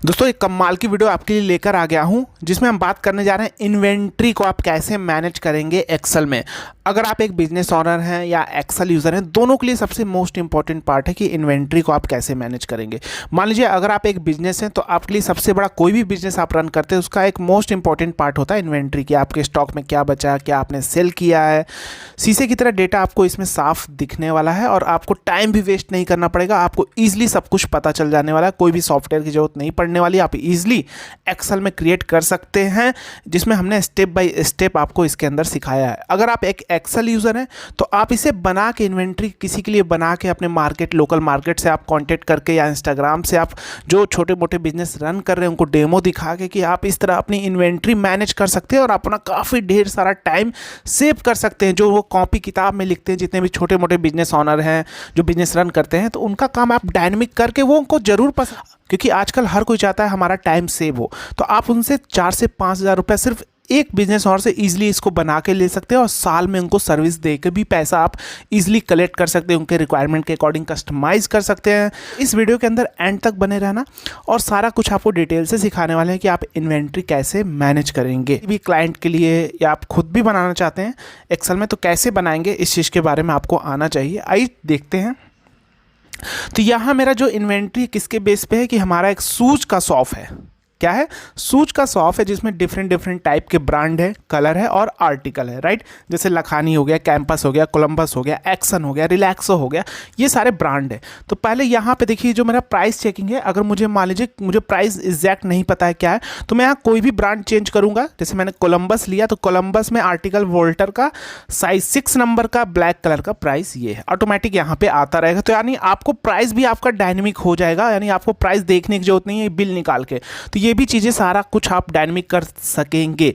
दोस्तों एक कमाल की वीडियो आपके लिए लेकर आ गया हूं जिसमें हम बात करने जा रहे हैं इन्वेंट्री को आप कैसे मैनेज करेंगे एक्सेल में। अगर आप एक बिजनेस ओनर हैं या एक्सेल यूज़र हैं, दोनों के लिए सबसे मोस्ट इंपॉर्टेंट पार्ट है कि इन्वेंट्री को आप कैसे मैनेज करेंगे। मान लीजिए अगर आप एक बिजनेस हैं तो आपके लिए सबसे बड़ा कोई भी बिजनेस आप रन करते हैं उसका एक मोस्ट इंपॉर्टेंट पार्ट होता है इन्वेंट्री की। आपके स्टॉक में क्या बचा, क्या आपने सेल किया है, शीशे की तरह डेटा आपको इसमें साफ दिखने वाला है और आपको टाइम भी वेस्ट नहीं करना पड़ेगा। आपको ईजिली सब कुछ पता चल जाने वाला है, कोई भी सॉफ्टवेयर की जरूरत नहीं पड़ने वाली। आप इजीली एक्सेल में क्रिएट कर सकते हैं जिसमें हमने स्टेप बाय स्टेप आपको इसके अंदर सिखाया है। अगर आप एक एक्सेल यूजर हैं तो आप इसे बना के इन्वेंट्री किसी के लिए बना के अपने मार्केट, लोकल मार्केट से आप कांटेक्ट करके या इंस्टाग्राम से आप जो छोटे मोटे बिजनेस रन कर रहे हैं उनको डेमो दिखा के कि आप इस तरह अपनी इन्वेंट्री मैनेज कर सकते हैं और अपना काफ़ी ढेर सारा टाइम सेव कर सकते हैं। जो वो कॉपी किताब में लिखते हैं, जितने भी छोटे मोटे बिजनेस ओनर हैं जो बिजनेस रन करते हैं, तो उनका काम आप डायनेमिक करके वो उनको जरूर पसंद, क्योंकि आजकल हर कोई चाहता है हमारा टाइम सेव हो। तो आप उनसे 4 से 5 हज़ार रुपये सिर्फ एक बिजनेस और से इजीली इसको बना के ले सकते हैं और साल में उनको सर्विस दे के भी पैसा आप इजीली कलेक्ट कर सकते हैं, उनके रिक्वायरमेंट के अकॉर्डिंग कस्टमाइज कर सकते हैं। इस वीडियो के अंदर एंड तक बने रहना और सारा कुछ आपको डिटेल से सिखाने वाले हैं कि आप इन्वेंट्री कैसे मैनेज करेंगे। भी क्लाइंट के लिए या आप खुद भी बनाना चाहते हैं एक्सेल में तो कैसे बनाएंगे, इस चीज़ के बारे में आपको आना चाहिए। आइए देखते हैं। तो यहाँ मेरा जो इन्वेंट्री किसके बेस पे है कि हमारा एक शूज का शॉप है। क्या है? शूज का शॉप है जिसमें डिफरेंट टाइप के ब्रांड है, कलर है और आर्टिकल है, राइट। जैसे लखानी हो गया, कैंपस हो गया, कोलंबस हो गया, एक्शन हो गया, रिलैक्सो हो गया, ये सारे ब्रांड है। तो पहले यहाँ पे देखिए जो मेरा प्राइस चेकिंग है, अगर मुझे मान लीजिए मुझे प्राइस एग्जैक्ट नहीं पता है क्या है, तो मैं यहाँ कोई भी ब्रांड चेंज करूँगा। जैसे मैंने कोलंबस लिया तो कोलंबस में आर्टिकल वोल्टर का साइज 6 नंबर का ब्लैक कलर का प्राइस ये है, ऑटोमेटिक यहाँ पे आता रहेगा। तो यानी आपको प्राइस भी आपका डायनेमिक हो जाएगा, यानी आपको प्राइस देखने की जरूरत नहीं है बिल निकाल के। तो ये भी चीज़ें सारा कुछ आप डायनेमिक कर सकेंगे।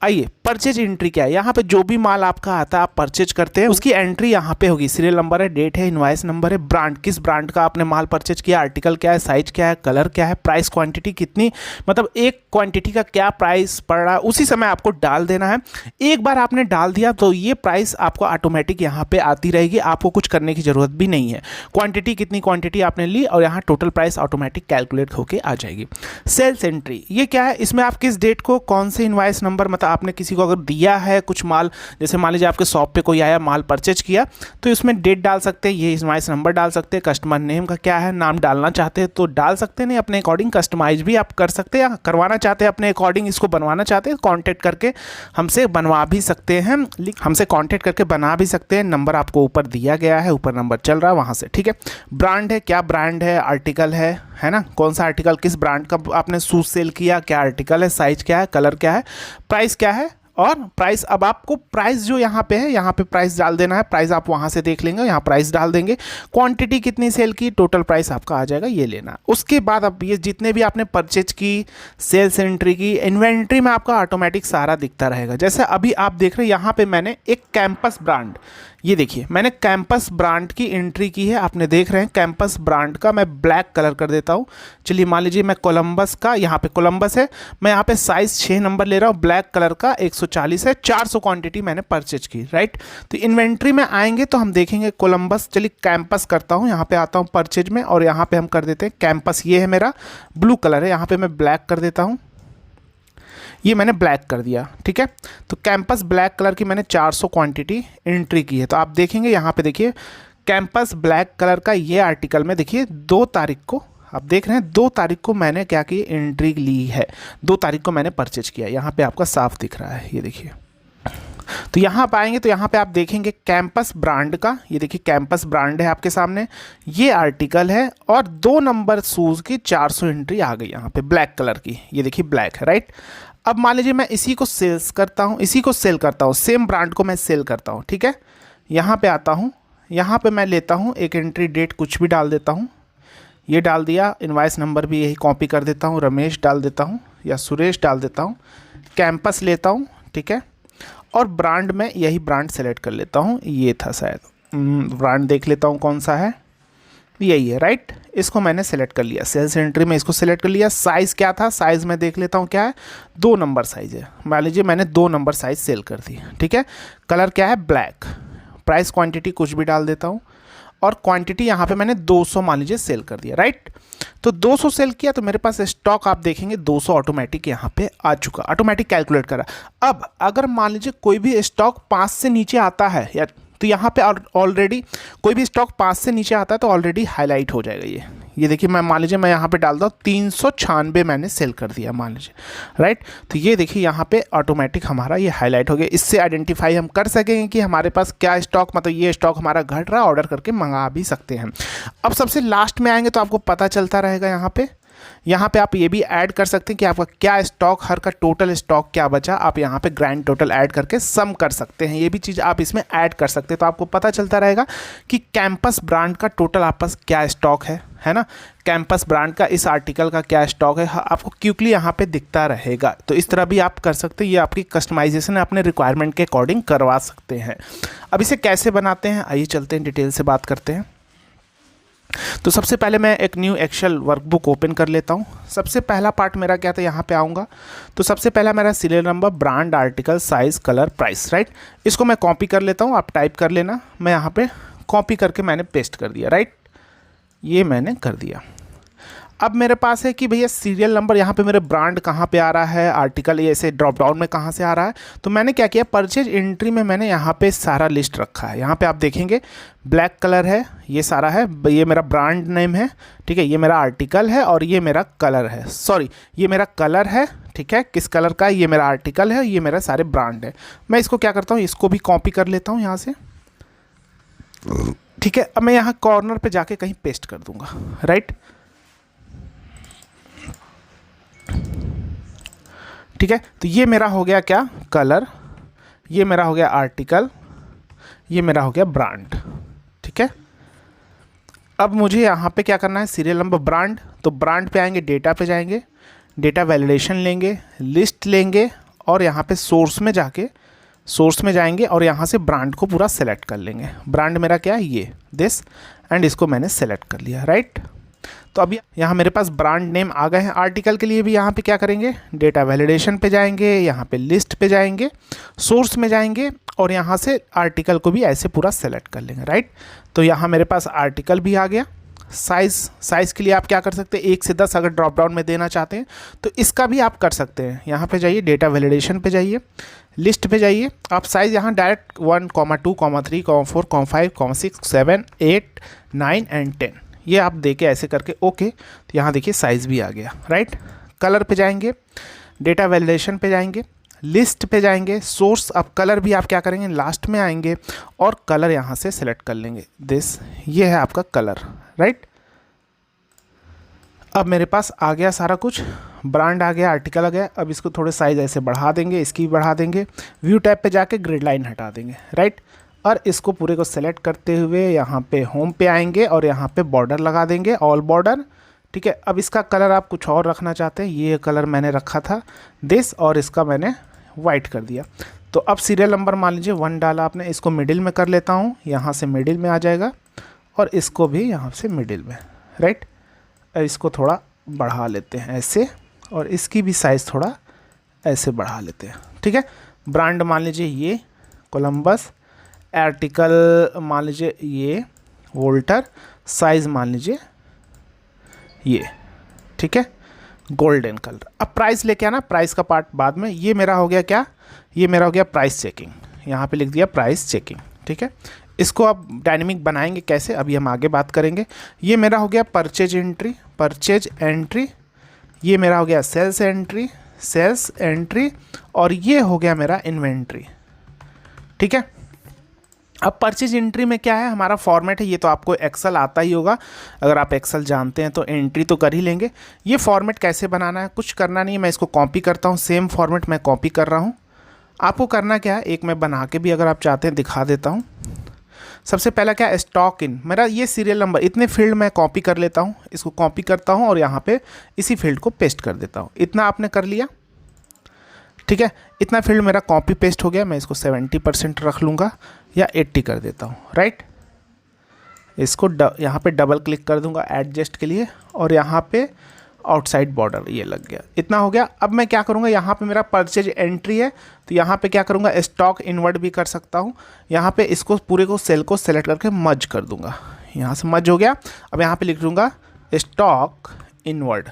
आइए, परचेज एंट्री क्या है? यहाँ पे जो भी माल आपका आता है आप परचेज करते हैं उसकी एंट्री यहाँ पे होगी। सीरियल नंबर है, डेट है, इनवॉइस नंबर है, ब्रांड, किस ब्रांड का आपने माल परचेज किया, आर्टिकल क्या है, साइज क्या है, कलर क्या है, प्राइस क्वांटिटी कितनी, मतलब एक क्वांटिटी का क्या प्राइस पड़ रहा है उसी समय आपको डाल देना है। एक बार आपने डाल दिया तो ये प्राइस आपको ऑटोमेटिक यहाँ पे आती रहेगी, आपको कुछ करने की जरूरत भी नहीं है। क्वांटिटी कितनी क्वांटिटी आपने ली और यहाँ टोटल प्राइस ऑटोमेटिक कैलकुलेट होकर आ जाएगी। सेल्स एंट्री ये क्या है? इसमें आप किस डेट को कौन से इनवॉइस नंबर, मतलब आपने किसी को अगर दिया है कुछ माल, जैसे मान लीजिए आपके शॉप पे कोई आया माल परचेज किया तो इसमें डेट डाल सकते हैं, ये इनवॉइस नंबर डाल सकते हैं, कस्टमर नेम का क्या है, नाम डालना चाहते हैं तो डाल सकते हैं, नहीं अपने अकॉर्डिंग कस्टमाइज भी आप कर सकते हैं, या करवाना चाहते हैं अपने अकॉर्डिंग इसको बनवाना चाहते हैं कॉन्टैक्ट करके हमसे बनवा भी सकते हैं, हमसे कॉन्टैक्ट करके बना भी सकते हैं। नंबर आपको ऊपर दिया गया है, ऊपर नंबर चल रहा है वहाँ से, ठीक है। ब्रांड है, क्या ब्रांड है, आर्टिकल है ना, कौन सा आर्टिकल, किस ब्रांड का आपने शूज सेल किया, क्या आर्टिकल है, साइज क्या है, कलर क्या है, प्राइस क्या है और प्राइस। अब आपको प्राइस जो यहाँ पे है, यहाँ पे प्राइस डाल देना है, प्राइस आप वहाँ से देख लेंगे, यहाँ प्राइस डाल देंगे, क्वांटिटी कितनी सेल की, टोटल प्राइस आपका आ जाएगा, ये लेना। उसके बाद अब ये जितने भी आपने परचेज की, सेल्स एंट्री की, इन्वेंट्री में आपका ऑटोमेटिक सारा दिखता रहेगा। जैसे अभी आप देख रहे हैं यहाँ पे मैंने एक कैंपस ब्रांड, ये देखिए मैंने कैंपस ब्रांड की एंट्री की है, आपने देख रहे हैं कैंपस ब्रांड का मैं ब्लैक कलर कर देता हूँ। चलिए मान लीजिए मैं कोलंबस का, यहाँ पे कोलंबस है, मैं यहाँ पे साइज 6 नंबर ले रहा हूँ, ब्लैक कलर का 140 है, 400 क्वांटिटी मैंने परचेज की, राइट। तो इन्वेंट्री में आएंगे तो हम देखेंगे कोलंबस, चलिए कैंपस करता हूँ, यहाँ पे आता हूँ परचेज में और यहाँ पे हम कर देते हैं कैंपस, ये है मेरा ब्लू कलर है, यहाँ पे मैं ब्लैक कर देता हूँ, ये मैंने ब्लैक कर दिया, ठीक है। तो कैंपस ब्लैक कलर की मैंने 400 क्वांटिटी एंट्री की है। तो आप देखेंगे यहाँ पे देखिए कैंपस ब्लैक कलर का ये आर्टिकल में देखिए 2 तारीख को, आप देख रहे हैं 2 तारीख को मैंने क्या की एंट्री ली है, 2 तारीख को मैंने परचेज किया, यहाँ पे आपका साफ दिख रहा है, ये देखिए। तो यहाँ पाएंगे तो यहाँ पे आप देखेंगे कैंपस ब्रांड का, ये देखिए कैंपस ब्रांड है आपके सामने, ये आर्टिकल है और 2 नंबर शूज़ की 400 एंट्री आ गई यहाँ पे ब्लैक कलर की, ये देखिए ब्लैक है, राइट। अब मान लीजिए मैं इसी को सेल्स करता हूँ, इसी को सेल करता हूँ, सेम ब्रांड को मैं सेल करता हूँ, ठीक है। यहाँ पे आता हूँ, यहाँ पे मैं लेता हूँ एक एंट्री डेट कुछ भी डाल देता हूँ, ये डाल दिया, इनवॉइस नंबर भी यही कॉपी कर देता हूँ, रमेश डाल देता हूँ या सुरेश डाल देता हूँ, कैंपस लेता हूँ, ठीक है। और ब्रांड में यही ब्रांड सेलेक्ट कर लेता हूँ, ये था शायद, ब्रांड देख लेता हूँ कौन सा है, यही है, राइट। इसको मैंने सेलेक्ट कर लिया, सेल्स एंट्री में इसको सेलेक्ट कर लिया। साइज़ क्या था, साइज़ में देख लेता हूँ क्या है, 2 नंबर साइज़ है, मान लीजिए मैंने 2 नंबर साइज़ सेल कर दी, ठीक है। कलर क्या है, ब्लैक, प्राइस क्वांटिटी कुछ भी डाल देता हूँ और क्वांटिटी यहाँ पे मैंने 200 मान लीजिए सेल कर दिया, राइट। तो 200 सेल किया तो मेरे पास स्टॉक आप देखेंगे 200 ऑटोमेटिक यहाँ पे आ चुका, ऑटोमेटिक कैलकुलेट करा। अब अगर मान लीजिए कोई भी स्टॉक 5 से नीचे आता है या तो यहाँ पे ऑलरेडी कोई भी स्टॉक 5 से नीचे आता है तो ऑलरेडी हाईलाइट हो जाएगा। ये देखिए, मैं मान लीजिए मैं यहाँ पे डालता हूँ 396 मैंने सेल कर दिया मान लीजिए, राइट। तो ये देखिए यहाँ पे ऑटोमेटिक हमारा ये हाईलाइट हो गया। इससे आइडेंटिफाई हम कर सकेंगे कि हमारे पास क्या स्टॉक, मतलब ये स्टॉक हमारा घट रहा है, ऑर्डर करके मंगा भी सकते हैं। अब सबसे लास्ट में आएंगे तो आपको पता चलता रहेगा यहाँ पे आप ये भी ऐड कर सकते हैं कि आपका क्या स्टॉक, हर का टोटल स्टॉक क्या बचा, आप यहाँ पे ग्रैंड टोटल ऐड करके सम कर सकते हैं। ये भी चीज़ आप इसमें ऐड कर सकते हैं, तो आपको पता चलता रहेगा कि कैंपस ब्रांड का टोटल आप पास क्या स्टॉक है ना, कैंपस ब्रांड का इस आर्टिकल का क्या स्टॉक है, आपको क्विकली यहाँ पे दिखता रहेगा। तो इस तरह भी आप कर सकते हैं, ये आपकी कस्टमाइजेशन अपने रिक्वायरमेंट के अकॉर्डिंग करवा सकते हैं। अब इसे कैसे बनाते हैं आइए चलते हैं, डिटेल से बात करते हैं। तो सबसे पहले मैं एक न्यू एक्सेल वर्कबुक ओपन कर लेता हूँ। सबसे पहला पार्ट मेरा क्या था, यहाँ पे आऊँगा तो सबसे पहला मेरा serial number, brand, article, size, colour, price, right. इसको मैं कॉपी कर लेता हूँ, आप टाइप कर लेना। मैं यहाँ पे कॉपी करके मैंने पेस्ट कर दिया, राइट, ये मैंने कर दिया। अब मेरे पास है कि भैया सीरियल नंबर यहाँ पे मेरे ब्रांड कहाँ पे आ रहा है, आर्टिकल ये ऐसे ड्रॉप डाउन में कहाँ से आ रहा है। तो मैंने क्या किया, परचेज एंट्री में मैंने यहाँ पे सारा लिस्ट रखा है। यहाँ पे आप देखेंगे ब्लैक कलर है, ये सारा है, ये मेरा ब्रांड नेम है, ठीक है, ये मेरा आर्टिकल है और ये मेरा कलर है, सॉरी ये मेरा कलर है, ठीक है, किस कलर का है, ये मेरा आर्टिकल है, ये मेरा सारे ब्रांड है। मैं इसको क्या करता हूँ, इसको भी कॉपी कर लेता हूँ यहाँ से, ठीक है। अब मैं यहाँ कॉर्नर पे जाके कहीं पेस्ट कर दूंगा, राइट, ठीक है। तो ये मेरा हो गया क्या, कलर, ये मेरा हो गया आर्टिकल, ये मेरा हो गया ब्रांड, ठीक है। अब मुझे यहाँ पे क्या करना है, सीरियल नंबर, ब्रांड, तो ब्रांड पे आएंगे, डेटा पे जाएंगे, डेटा वैलिडेशन लेंगे, लिस्ट लेंगे और यहाँ पे सोर्स में जाएंगे और यहाँ से ब्रांड को पूरा सेलेक्ट कर लेंगे। ब्रांड मेरा क्या है, ये दिस, एंड इसको मैंने सेलेक्ट कर लिया, राइट। तो अभी यहाँ मेरे पास ब्रांड नेम आ गए हैं। आर्टिकल के लिए भी यहाँ पे क्या करेंगे, डेटा वैलिडेशन पे जाएंगे, यहाँ पे लिस्ट पे जाएंगे, सोर्स में जाएंगे और यहाँ से आर्टिकल को भी ऐसे पूरा सेलेक्ट कर लेंगे, राइट। तो यहाँ मेरे पास आर्टिकल भी आ गया। साइज़ के लिए आप क्या कर सकते हैं, 1 से 10 अगर ड्रॉप डाउन में देना चाहते हैं तो इसका भी आप कर सकते हैं। यहाँ पे जाइए, डेटा वैलिडेशन पे जाइए, लिस्ट पे जाइए, आप साइज़ यहाँ डायरेक्ट 1, 2, 3, 4, 5, 6, 7, 8, 9 एंड 10 ये आप देके ऐसे करके ओके। तो यहाँ देखिए साइज़ भी आ गया, राइट। कलर पे जाएंगे, डेटा वैलिडेशन पे जाएंगे, लिस्ट पे जाएंगे, सोर्स, अब कलर भी आप क्या करेंगे, लास्ट में आएंगे और कलर यहाँ से सिलेक्ट कर लेंगे, दिस, ये है आपका कलर, राइट। अब मेरे पास आ गया सारा कुछ, ब्रांड आ गया, आर्टिकल आ गया। अब इसको थोड़े साइज़ ऐसे बढ़ा देंगे, इसकी भी बढ़ा देंगे, व्यू टैब पे जाके ग्रिड लाइन हटा देंगे, राइट। और इसको पूरे को सेलेक्ट करते हुए यहाँ पे होम पे आएंगे और यहाँ पे बॉर्डर लगा देंगे, ऑल बॉर्डर, ठीक है। अब इसका कलर आप कुछ और रखना चाहते हैं, ये कलर मैंने रखा था दिस, और इसका मैंने वाइट कर दिया। तो अब सीरियल नंबर मान लीजिए 1 डाला आपने, इसको मिडिल में कर लेता हूँ, यहाँ से मिडिल में आ जाएगा और इसको भी यहाँ से मिडिल में, राइट। इसको थोड़ा बढ़ा लेते हैं ऐसे और इसकी भी साइज़ थोड़ा ऐसे बढ़ा लेते हैं, ठीक है। ब्रांड मान लीजिए ये कोलंबस, आर्टिकल मान लीजिए ये वोल्टर, साइज़ मान लीजिए ये, ठीक है, गोल्डन कलर। अब प्राइस लेके आना, प्राइस का पार्ट बाद में। ये मेरा हो गया क्या, ये मेरा हो गया प्राइस चेकिंग, यहाँ पे लिख दिया प्राइस चेकिंग, ठीक है। इसको आप डायनेमिक बनाएंगे कैसे, अभी हम आगे बात करेंगे। ये मेरा हो गया परचेज एंट्री, ये मेरा हो गया सेल्स एंट्री और ये हो गया मेरा इन्वेंट्री, ठीक है। अब परचेज एंट्री में क्या है, हमारा फॉर्मेट है, ये तो आपको एक्सेल आता ही होगा, अगर आप एक्सेल जानते हैं तो एंट्री तो कर ही लेंगे। ये फॉर्मेट कैसे बनाना है, कुछ करना नहीं है, मैं इसको कॉपी करता हूँ, सेम फॉर्मेट मैं कॉपी कर रहा हूँ। आपको करना क्या है, एक मैं बना के भी अगर आप चाहते हैं दिखा देता हूँ। सबसे पहला क्या, स्टॉक इन, मेरा ये सीरियल नंबर, इतने फील्ड मैं कॉपी कर लेता हूँ, इसको कॉपी करता हूँ और यहाँ पे इसी फील्ड को पेस्ट कर देता हूँ। इतना आपने कर लिया, ठीक है, इतना फील्ड मेरा कॉपी पेस्ट हो गया। मैं इसको 70% रख लूँगा या 80 कर देता हूँ, राइट। इसको यहाँ पे डबल क्लिक कर दूँगा एडजस्ट के लिए और यहाँ पे आउटसाइड बॉर्डर ये लग गया, इतना हो गया। अब मैं क्या करूँगा, यहाँ पे मेरा परचेज एंट्री है तो यहाँ पे क्या करूँगा, स्टॉक इनवर्ड भी कर सकता हूँ। यहाँ पे इसको पूरे को सेल को सेलेक्ट करके मर्ज कर दूँगा, यहाँ से मर्ज हो गया। अब यहाँ पे लिख दूँगा स्टॉक इनवर्ड।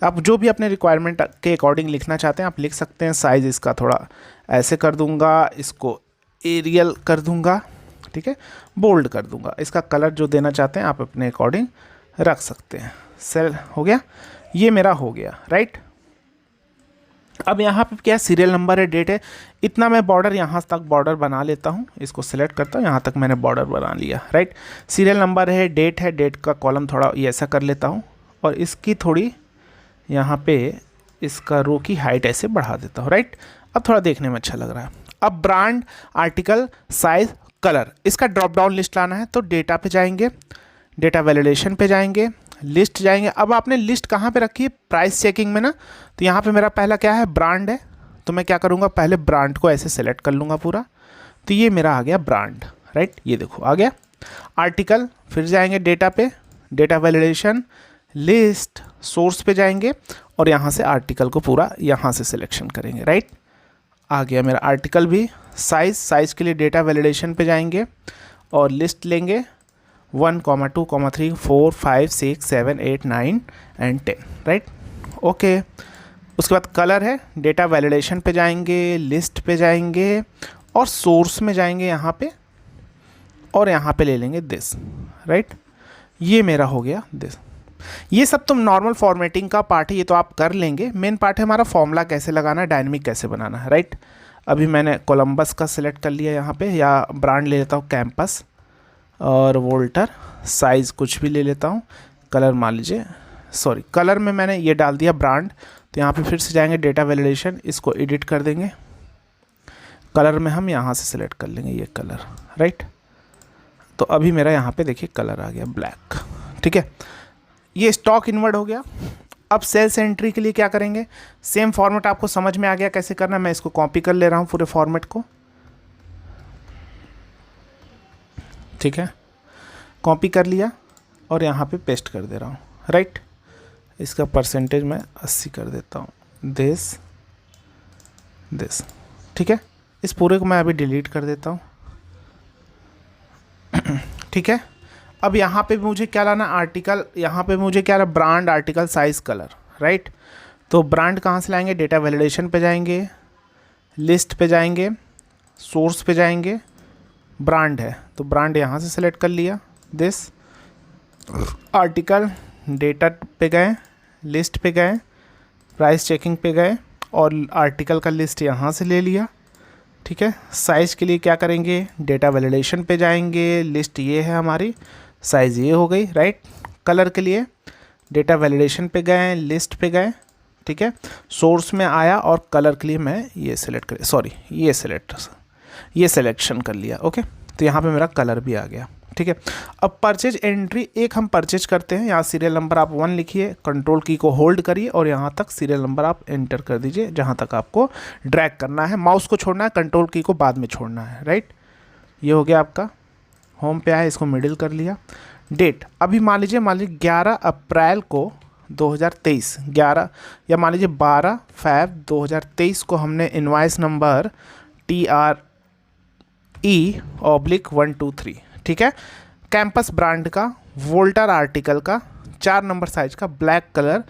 आप जो भी अपने रिक्वायरमेंट के अकॉर्डिंग लिखना चाहते हैं आप लिख सकते हैं। साइज़ इसका थोड़ा ऐसे कर दूँगा, इसको एरियल कर दूँगा, ठीक है, बोल्ड कर दूँगा। इसका कलर जो देना चाहते हैं आप अपने अकॉर्डिंग रख सकते हैं। सेल हो गया, ये मेरा हो गया, राइट। अब यहाँ पे क्या सीरियल नंबर है, डेट है, इतना मैं बॉर्डर यहाँ तक बॉर्डर बना लेता हूँ। इसको सिलेक्ट करता हूँ, यहाँ तक मैंने बॉर्डर बना लिया, राइट। सीरियल नंबर है, डेट का कॉलम थोड़ा ये ऐसा कर लेता हूँ और इसकी थोड़ी यहाँ पे इसका रो की हाइट ऐसे बढ़ा देता हूँ, राइट। अब थोड़ा देखने में अच्छा लग रहा है। अब ब्रांड, आर्टिकल, साइज, कलर, इसका ड्रॉप डाउन लिस्ट लाना है तो डेटा पे जाएंगे, डेटा वैलिडेशन पे जाएंगे, लिस्ट जाएंगे। अब आपने लिस्ट कहाँ पे रखी है, प्राइस चेकिंग में ना। तो यहाँ पे मेरा पहला क्या है, ब्रांड है, तो मैं क्या करूँगा, पहले ब्रांड को ऐसे सेलेक्ट कर लूँगा पूरा। तो ये मेरा आ गया ब्रांड, राइट, ये देखो आ गया। आर्टिकल, फिर जाएंगे डेटा पे, डेटा वैलिडेशन, लिस्ट, सोर्स पे जाएंगे और यहाँ से आर्टिकल को पूरा यहाँ से सिलेक्शन करेंगे, राइट, आ गया मेरा आर्टिकल भी। साइज़ के लिए डेटा वैलिडेशन पे जाएंगे और लिस्ट लेंगे 1, 2, 3, 4, 5, 6, 7, 8, 9 एंड 10, राइट, ओके। उसके बाद कलर है, डेटा वैलिडेशन पे जाएंगे, लिस्ट पे जाएंगे और सोर्स में जाएंगे यहाँ पे और यहाँ पे ले लेंगे दिस, राइट, ये मेरा हो गया दिस। ये सब तो नॉर्मल फॉर्मेटिंग का पार्ट है, ये तो आप कर लेंगे। मेन पार्ट है हमारा फॉर्मूला कैसे लगाना है, डायनेमिक कैसे बनाना है, राइट। अभी मैंने कोलंबस का सिलेक्ट कर लिया यहाँ पे, या ब्रांड ले लेता हूँ कैंपस और वोल्टर, साइज़ कुछ भी ले लेता हूँ, कलर मान लीजिए, सॉरी कलर में मैंने ये डाल दिया ब्रांड। तो यहाँ पे फिर से जाएंगे डेटा वैलिडेशन, इसको एडिट कर देंगे, कलर में हम यहाँ से सिलेक्ट कर लेंगे ये कलर, राइट। तो अभी मेरा यहाँ पे देखिए कलर आ गया ब्लैक, ठीक है। ये स्टॉक इनवर्ड हो गया। अब सेल्स एंट्री के लिए क्या करेंगे, सेम फॉर्मेट आपको समझ में आ गया कैसे करना है। मैं इसको कॉपी कर ले रहा हूँ पूरे फॉर्मेट को, ठीक है, कॉपी कर लिया और यहाँ पे पेस्ट कर दे रहा हूँ, राइट। इसका परसेंटेज मैं 80 कर देता हूँ, दिस, ठीक है। इस पूरे को मैं अभी डिलीट कर देता हूँ, ठीक है। अब यहाँ पे मुझे क्या लाना, आर्टिकल, यहाँ पे मुझे क्या लाना, brand, article, size, colour, right. तो ब्रांड कहाँ से लाएंगे, डेटा वैलिडेशन पे जाएंगे, लिस्ट पे जाएंगे, सोर्स पे जाएंगे, ब्रांड है तो ब्रांड यहाँ से सेलेक्ट कर लिया, दिस। आर्टिकल, डेटा पे गए, लिस्ट पे गए, प्राइस चेकिंग पे गए और आर्टिकल का लिस्ट यहाँ से ले लिया, ठीक है। साइज़ के लिए क्या करेंगे, डेटा वैलिडेशन पे जाएंगे, लिस्ट ये है हमारी, साइज़ ये हो गई, राइट। कलर के लिए डेटा वैलिडेशन पे गए, लिस्ट पे गए, ठीक है, सोर्स में आया और कलर के लिए मैं ये सिलेक्ट कर, सॉरी ये सिलेक्शन कर लिया, ओके। तो यहाँ पे मेरा कलर भी आ गया, ठीक है। अब परचेज एंट्री, एक हम परचेज करते हैं, यहाँ सीरियल नंबर आप 1 लिखिए, कंट्रोल की को होल्ड करिए और यहाँ तक सीरियल नंबर आप एंटर कर दीजिए जहाँ तक आपको ड्रैग करना है, माउस को छोड़ना है, कंट्रोल की को बाद में छोड़ना है, राइट। ये हो गया आपका, होम पे आया, इसको मिडिल कर लिया। डेट, अभी मान लीजिए 11 अप्रैल को 2023, 11 या मान लीजिए 12 फैब 2023 को हमने इनवाइस नंबर TRE/123, ठीक है, कैंपस ब्रांड का, वोल्टर आर्टिकल का, 4 नंबर साइज का, ब्लैक कलर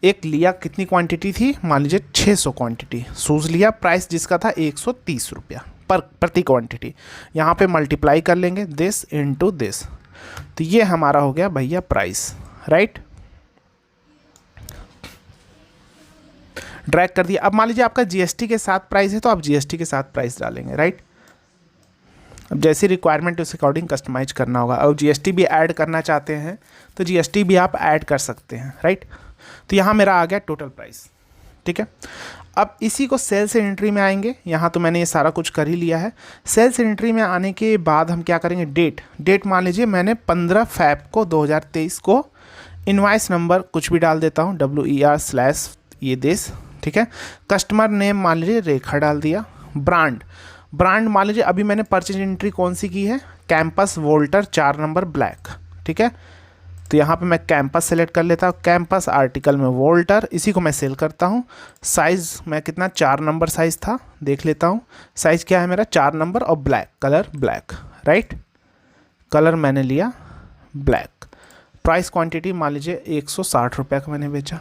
एक लिया। कितनी क्वांटिटी थी, मान लीजिए 600 क्वांटिटी शूज़ लिया, प्राइस जिसका था 130 रुपया प्रति क्वांटिटी। यहाँ पे मल्टीप्लाई कर लेंगे दिस इनटू दिस, तो ये हमारा हो गया भैया प्राइस, राइट। ड्रैग कर दिया। अब मान लीजिए आपका जीएसटी के साथ प्राइस है तो आप जीएसटी के साथ प्राइस डालेंगे, राइट। अब जैसी रिक्वायरमेंट उस अकॉर्डिंग कस्टमाइज करना होगा। और जीएसटी भी ऐड करना चाहते हैं तो जीएसटी भी आप ऐड कर सकते हैं, राइट। तो यहाँ मेरा आ गया टोटल प्राइस, ठीक है। अब इसी को सेल्स एंट्री में आएंगे। यहाँ तो मैंने ये सारा कुछ कर ही लिया है। सेल्स एंट्री में आने के बाद हम क्या करेंगे, डेट मान लीजिए मैंने 15 फैब को 2023 को इनवाइस नंबर कुछ भी डाल देता हूँ, WER/ ये देश, ठीक है। कस्टमर नेम मान लीजिए रेखा डाल दिया। ब्रांड मान लीजिए अभी मैंने परचेज एंट्री कौन सी की है, कैंपस वोल्टर 4 नंबर ब्लैक, ठीक है। तो यहाँ पे मैं कैंपस सेलेक्ट कर लेता हूँ, कैंपस आर्टिकल में वोल्टर, इसी को मैं सेल करता हूँ। साइज़ मैं कितना 4 नंबर साइज़ था, देख लेता हूँ साइज़ क्या है मेरा 4 नंबर, और black colour black, right. Colour मैंने लिया ब्लैक। प्राइस क्वांटिटी मान लीजिए 160 रुपये का मैंने बेचा,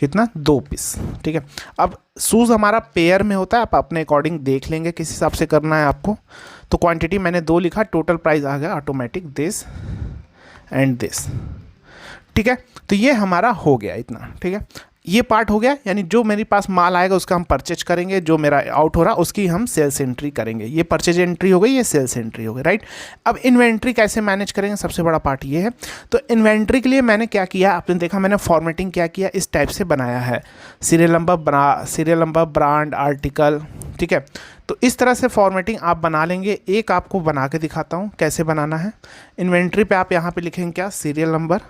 कितना 2 पीस, ठीक है। अब शूज़ हमारा पेयर में होता है, आप अपने अकॉर्डिंग देख लेंगे किस हिसाब से करना है आपको। तो क्वांटिटी मैंने 2 लिखा, टोटल प्राइस आ गया ऑटोमेटिक दिस एंड दिस, ठीक है। तो ये हमारा हो गया इतना, ठीक है। ये पार्ट हो गया, यानी जो मेरे पास माल आएगा उसका हम परचेज करेंगे, जो मेरा आउट हो रहा उसकी हम सेल्स एंट्री करेंगे। ये परचेज एंट्री हो गई, ये सेल्स एंट्री हो गई, राइट। अब इन्वेंट्री कैसे मैनेज करेंगे, सबसे बड़ा पार्ट ये है। तो इन्वेंट्री के लिए मैंने क्या किया, आपने देखा मैंने फॉर्मेटिंग क्या किया, इस टाइप से बनाया है, सीरियल नंबर, ब्रांड, आर्टिकल, ठीक है। तो इस तरह से फॉर्मेटिंग आप बना लेंगे। एक आपको बना के दिखाता हूँ कैसे बनाना है। इन्वेंट्री पे आप यहाँ पे लिखेंगे क्या, सीरियल नंबर,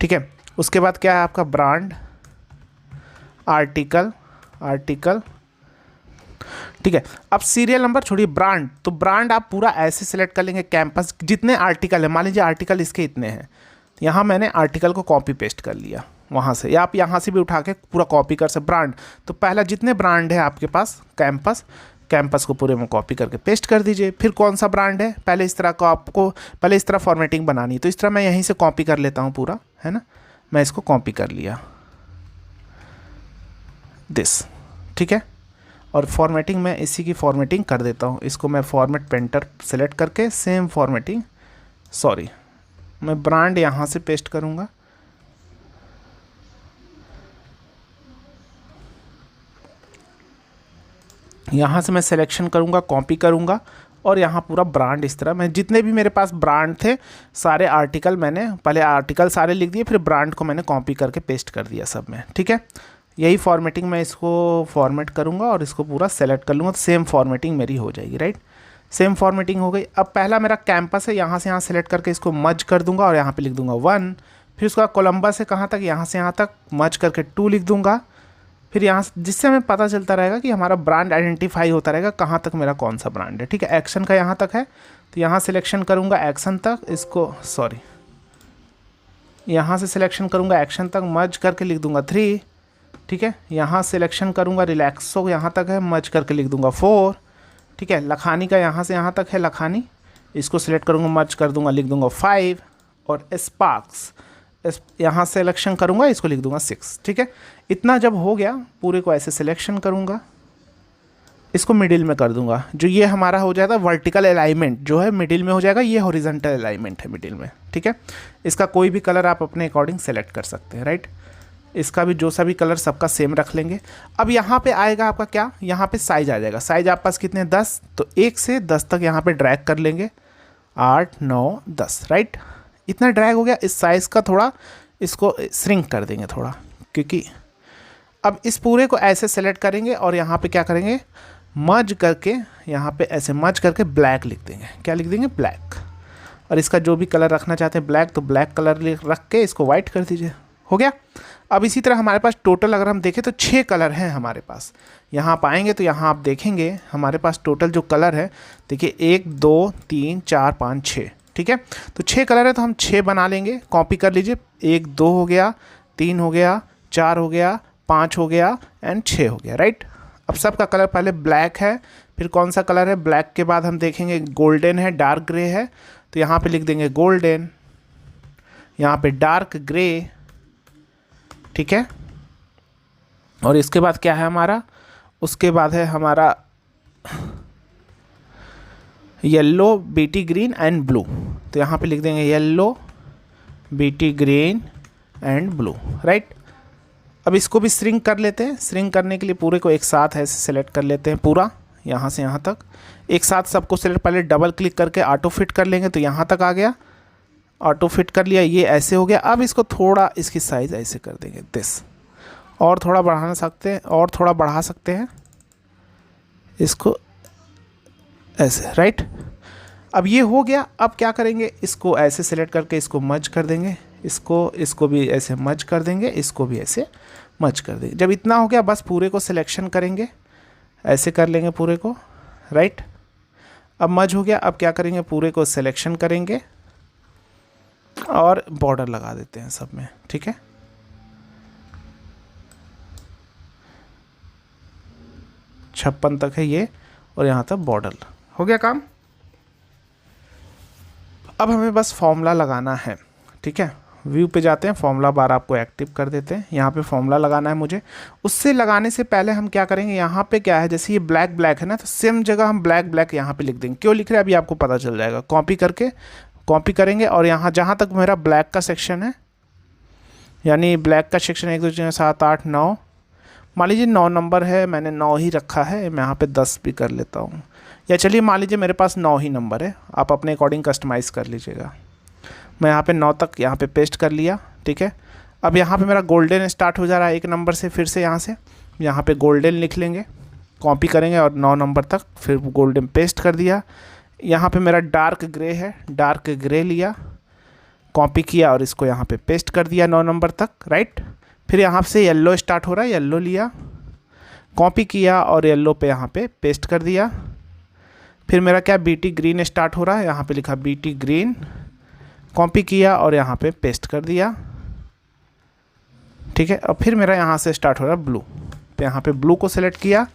ठीक है। उसके बाद क्या है आपका ब्रांड, आर्टिकल, ठीक है। अब सीरियल नंबर छोड़िए, ब्रांड, तो ब्रांड आप पूरा ऐसे सिलेक्ट कर लेंगे, कैंपस जितने आर्टिकल है, मान लीजिए आर्टिकल इसके इतने हैं, यहाँ मैंने आर्टिकल को कॉपी पेस्ट कर लिया वहाँ से, या आप यहाँ से भी उठा के पूरा कॉपी कर सकते। ब्रांड, तो पहला जितने ब्रांड है आपके पास, कैंपस को पूरे में कॉपी करके पेस्ट कर दीजिए। फिर कौन सा ब्रांड है, पहले इस तरह का आपको पहले इस तरह फॉर्मेटिंग बनानी, तो इस तरह मैं यहीं से कॉपी कर लेता हूँ पूरा, है ना। मैं इसको कॉपी कर लिया दिस, ठीक है। और फॉर्मेटिंग मैं इसी की फॉर्मेटिंग कर देता हूँ, इसको मैं फॉर्मेट पेंटर सेलेक्ट करके सेम फॉर्मेटिंग, सॉरी मैं ब्रांड यहाँ से पेस्ट करूँगा, यहाँ से मैं सिलेक्शन करूँगा, कॉपी करूँगा, और यहाँ पूरा ब्रांड इस तरह, मैं जितने भी मेरे पास ब्रांड थे सारे आर्टिकल मैंने पहले आर्टिकल सारे लिख दिए, फिर ब्रांड को मैंने कॉपी करके पेस्ट कर दिया सब में, ठीक है। यही फॉर्मेटिंग मैं इसको फॉर्मेट करूँगा और इसको पूरा सेलेक्ट कर लूँगा, तो सेम फॉर्मेटिंग मेरी हो जाएगी, राइट। सेम फॉर्मेटिंग हो गई। अब पहला मेरा कैंपस है, यहाँ से यहाँ सेलेक्ट करके इसको मर्ज कर दूँगा और यहाँ पे लिख दूँगा 1, फिर उसका कोलंबस है कहाँ तक, यहाँ से यहाँ तक मर्ज करके 2 लिख दूँगा, फिर यहाँ जिससे हमें पता चलता रहेगा कि हमारा ब्रांड आइडेंटिफाई होता रहेगा कहाँ तक मेरा कौन सा ब्रांड है, ठीक है। एक्शन का यहाँ तक है, तो यहाँ सिलेक्शन करूँगा एक्शन तक, इसको सॉरी यहाँ से सिलेक्शन करूँगा एक्शन तक, मर्ज करके लिख दूँगा 3, ठीक है। यहाँ सिलेक्शन करूँगा रिलैक्सो यहाँ तक है, मर्ज करके लिख दूँगा 4, ठीक है। लखानी का यहाँ से यहाँ तक है लखानी, इसको सिलेक्ट करूँगा मर्ज कर दूँगा, लिख दूँगा 5, और स्पार्क्स यहाँ सिलेक्शन करूँगा, इसको लिख दूँगा 6, ठीक है। इतना जब हो गया पूरे को ऐसे सिलेक्शन करूँगा, इसको मिडिल में कर दूँगा, जो ये हमारा हो जाएगा वर्टिकल अलाइनमेंट जो है मिडिल में हो जाएगा, ये हॉरिजॉन्टल अलाइनमेंट है मिडिल में, ठीक है। इसका कोई भी कलर आप अपने अकॉर्डिंग सेलेक्ट कर सकते हैं, राइट। इसका भी जो सा भी कलर सबका सेम रख लेंगे। अब यहाँ पे आएगा आपका क्या, यहाँ पे साइज आ जाएगा, साइज आप पास कितने 10, तो 1 से 10 तक यहाँ पे ड्रैग कर लेंगे, 8, 9, 10, राइट। इतना ड्रैग हो गया। इस साइज़ का थोड़ा इसको श्रिंक कर देंगे थोड़ा, क्योंकि अब इस पूरे को ऐसे सेलेक्ट करेंगे और यहाँ पे क्या करेंगे, मर्ज करके यहाँ पे ऐसे मर्ज करके ब्लैक लिख देंगे, क्या लिख देंगे, ब्लैक। और इसका जो भी कलर रखना चाहते हैं ब्लैक, तो ब्लैक कलर रख के इसको वाइट कर दीजिए, हो गया। अब इसी तरह हमारे पास टोटल अगर हम देखें तो 6 कलर हैं हमारे पास। यहाँ आप आएंगे तो यहाँ आप देखेंगे हमारे पास टोटल जो कलर है, देखिए 1, 2, 3, 4, 5, 6, ठीक है। तो 6 कलर है, तो हम 6 बना लेंगे, कॉपी कर लीजिए। 1, 2 हो गया, 3 हो गया, 4 हो गया, 5 हो गया एंड 6 हो गया, राइट। अब सबका कलर पहले ब्लैक है, फिर कौन सा कलर है, ब्लैक के बाद हम देखेंगे गोल्डन है, डार्क ग्रे है, तो यहाँ पे लिख देंगे गोल्डन, यहाँ पे डार्क ग्रे, ठीक है। और इसके बाद क्या है हमारा, उसके बाद है हमारा yellow, BT green and blue, तो यहाँ पे लिख देंगे yellow, BT green and blue, right. अब इसको भी श्रिंक कर लेते हैं। श्रिंक करने के लिए पूरे को एक साथ ऐसे सेलेक्ट कर लेते हैं, पूरा यहाँ से यहाँ तक एक साथ सबको सेलेक्ट, पहले डबल क्लिक करके ऑटो फिट कर लेंगे, तो यहाँ तक आ गया, ऑटो फिट कर लिया, ये ऐसे हो गया। अब इसको थोड़ा इसकी साइज़ ऐसे कर देंगे दिस, और थोड़ा बढ़ा सकते हैं, और थोड़ा बढ़ा सकते हैं इसको ऐसे, राइट। अब ये हो गया। अब क्या करेंगे, इसको ऐसे सेलेक्ट करके इसको मर्ज कर देंगे, इसको भी ऐसे मर्ज कर देंगे, इसको भी ऐसे मर्ज कर देंगे। जब इतना हो गया बस पूरे को सिलेक्शन करेंगे, ऐसे कर लेंगे पूरे को, राइट। अब मर्ज हो गया। अब क्या करेंगे, पूरे को सिलेक्शन करेंगे, और बॉर्डर लगा देते हैं सब में, ठीक है। छप्पन तक है ये, और यहाँ तक बॉर्डर हो गया काम। अब हमें बस फॉर्मूला लगाना है, ठीक है। व्यू पे जाते हैं, फॉर्मूला बार आपको एक्टिव कर देते हैं। यहाँ पे फॉर्मूला लगाना है मुझे। उससे लगाने से पहले हम क्या करेंगे, यहाँ पे क्या है, जैसे ये ब्लैक ब्लैक है ना, तो सेम जगह हम ब्लैक ब्लैक यहाँ पे लिख देंगे। क्यों लिख रहे हैं अभी आपको पता चल जाएगा। कॉपी करके कॉपी करेंगे, और यहाँ जहाँ तक मेरा ब्लैक का सेक्शन है, यानी ब्लैक का सेक्शन 1 2 3 4 7 8 9, मान लीजिए 9 नंबर है, मैंने 9 ही रखा है। मैं यहाँ पे 10 भी कर लेता हूँ, या चलिए मान लीजिए मेरे पास 9 ही नंबर है। आप अपने अकॉर्डिंग कस्टमाइज़ कर लीजिएगा। मैं यहाँ पे 9 तक यहाँ पे पेस्ट कर लिया, ठीक है। अब यहाँ पे मेरा गोल्डन स्टार्ट हो जा रहा है 1 नंबर से। फिर से यहाँ पे गोल्डन लिख लेंगे, कॉपी करेंगे और 9 नंबर तक फिर गोल्डन पेस्ट कर दिया। यहाँ पे मेरा डार्क ग्रे है, डार्क ग्रे लिया, कॉपी किया और इसको यहाँ पे पेस्ट कर दिया 9 नंबर तक, राइट। फिर यहाँ से येलो स्टार्ट हो रहा है, येलो लिया, कॉपी किया और येलो पे यहाँ पे पेस्ट कर दिया। फिर मेरा क्या बीटी ग्रीन स्टार्ट हो रहा है, यहाँ पे लिखा बीटी ग्रीन, कॉपी किया और यहाँ पे पेस्ट कर दिया, ठीक है। और फिर मेरा यहाँ से स्टार्ट हो रहा है ब्लू, तो यहाँ पे ब्लू को सिलेक्ट किया,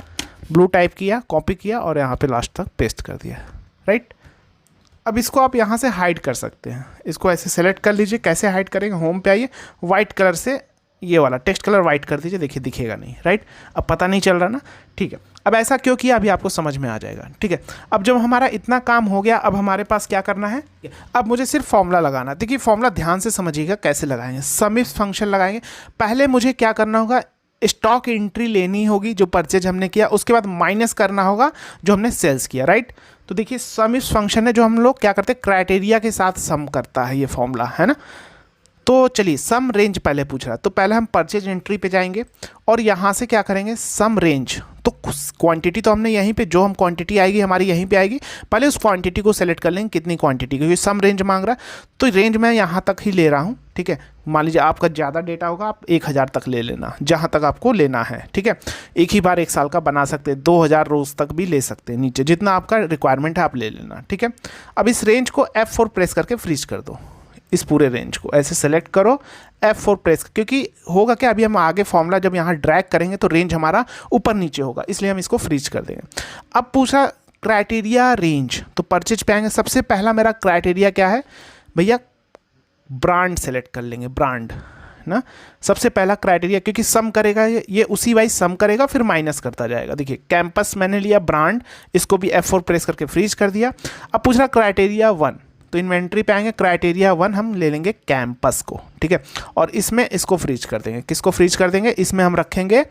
ब्लू टाइप किया, कॉपी किया और यहाँ पे लास्ट तक पेस्ट कर दिया, राइट। अब इसको आप यहाँ से हाइड कर सकते हैं। इसको ऐसे सेलेक्ट कर लीजिए। कैसे हाइड करेंगे, होम पे आइए, वाइट कलर से ये वाला टेक्स्ट कलर वाइट कर दीजिए, देखिए दिखेगा नहीं, राइट। अब पता नहीं चल रहा ना, ठीक है। अब ऐसा क्यों किया अभी आपको समझ में आ जाएगा, ठीक है। अब जब हमारा इतना काम हो गया, अब हमारे पास क्या करना है, अब मुझे सिर्फ फॉर्मूला लगाना। देखिए फॉर्मूला ध्यान से समझिएगा कैसे लगाएंगे। सम इफ फंक्शन लगाएंगे। पहले मुझे क्या करना होगा, स्टॉक एंट्री लेनी होगी जो परचेज हमने किया, उसके बाद माइनस करना होगा जो हमने सेल्स किया, राइट। तो देखिए सम इफ फंक्शन है जो हम लोग क्या करते हैं, क्राइटेरिया के साथ सम करता है ये फॉर्मूला, है ना। तो चलिए सम रेंज पहले पूछ रहा है, तो पहले हम परचेज एंट्री पे जाएंगे और यहाँ से क्या करेंगे, सम रेंज। तो क्वांटिटी तो हमने यहीं पे, जो हम क्वांटिटी आएगी हमारी यहीं पे आएगी, पहले उस क्वांटिटी को सेलेक्ट कर लेंगे कितनी क्वांटिटी, क्योंकि सम रेंज मांग रहा है। तो रेंज मैं यहाँ तक ही ले रहा हूँ, ठीक है। मान लीजिए आपका ज़्यादा डेटा होगा, आप 1000 तक ले लेना, जहाँ तक आपको लेना है, ठीक है। एक ही बार 1 साल का बना सकते हैं, 2000 रोज़ तक भी ले सकते हैं, नीचे जितना आपका रिक्वायरमेंट है आप ले लेना, ठीक है। अब इस रेंज को F4 प्रेस करके फ्रीज कर दो। इस पूरे रेंज को ऐसे सेलेक्ट करो, F4 प्रेस, क्योंकि होगा क्या, अभी हम आगे फॉर्मूला जब यहाँ ड्रैग करेंगे तो रेंज हमारा ऊपर नीचे होगा, इसलिए हम इसको फ्रीज कर देंगे। अब पूछा क्राइटेरिया रेंज, तो परचेज पे आएंगे। सबसे पहला मेरा क्राइटेरिया क्या है भैया, ब्रांड सेलेक्ट कर लेंगे, ब्रांड ना सबसे पहला क्राइटेरिया, क्योंकि सम करेगा ये उसी वाइज सम करेगा, फिर माइनस करता जाएगा। देखिए कैंपस मैंने लिया, ब्रांड, इसको भी F4 प्रेस करके फ्रीज कर दिया। अब पूछ रहा क्राइटेरिया 1, तो इन्वेंट्री पे आएंगे, क्राइटेरिया 1 हम ले लेंगे कैंपस को, ठीक है। और इसमें इसको फ्रीज कर देंगे। किसको फ्रीज कर देंगे, इसमें हम रखेंगे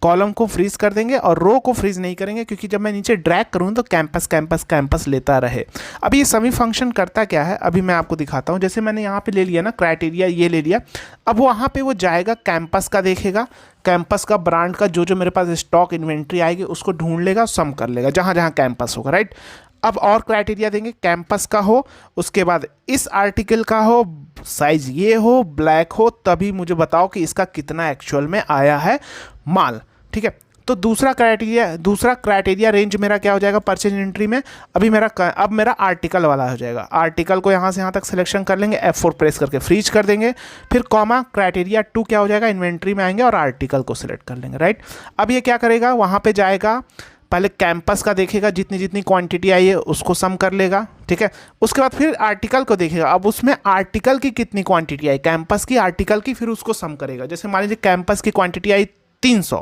कॉलम को फ्रीज कर देंगे और रो को फ्रीज नहीं करेंगे, क्योंकि जब मैं नीचे ड्रैग करूँ तो कैंपस कैंपस कैंपस लेता रहे। अब ये समी फंक्शन करता क्या है, अभी मैं आपको दिखाता हूँ। जैसे मैंने यहाँ पे ले लिया ना क्राइटेरिया, ये ले लिया। अब वहाँ पे वो जाएगा, कैंपस का देखेगा, कैंपस का ब्रांड का जो मेरे पास स्टॉक इन्वेंट्री आएगी उसको ढूंढ लेगा, सम कर लेगा जहाँ जहाँ कैंपस होगा, राइट। अब और क्राइटेरिया देंगे, कैंपस का हो, उसके बाद इस आर्टिकल का हो, साइज ये हो, ब्लैक हो, तभी मुझे बताओ कि इसका कितना एक्चुअल में आया है माल, ठीक है। तो दूसरा क्राइटेरिया रेंज मेरा क्या हो जाएगा परचेज एंट्री में, अब मेरा आर्टिकल वाला हो जाएगा। आर्टिकल को यहाँ से यहाँ तक सिलेक्शन कर लेंगे, F4 प्रेस करके फ्रीज कर देंगे। फिर कॉमा क्राइटेरिया 2 क्या हो जाएगा, इन्वेंट्री में आएंगे और आर्टिकल को सिलेक्ट कर लेंगे, राइट। अब ये क्या करेगा, वहाँ पे जाएगा, पहले कैंपस का देखेगा, जितनी जितनी क्वांटिटी आई है उसको सम कर लेगा, ठीक है। उसके बाद फिर आर्टिकल को देखेगा, अब उसमें आर्टिकल की कितनी क्वांटिटी आई, कैंपस की, आर्टिकल की, फिर उसको सम करेगा। जैसे मान लीजिए कैंपस की क्वांटिटी आई 300,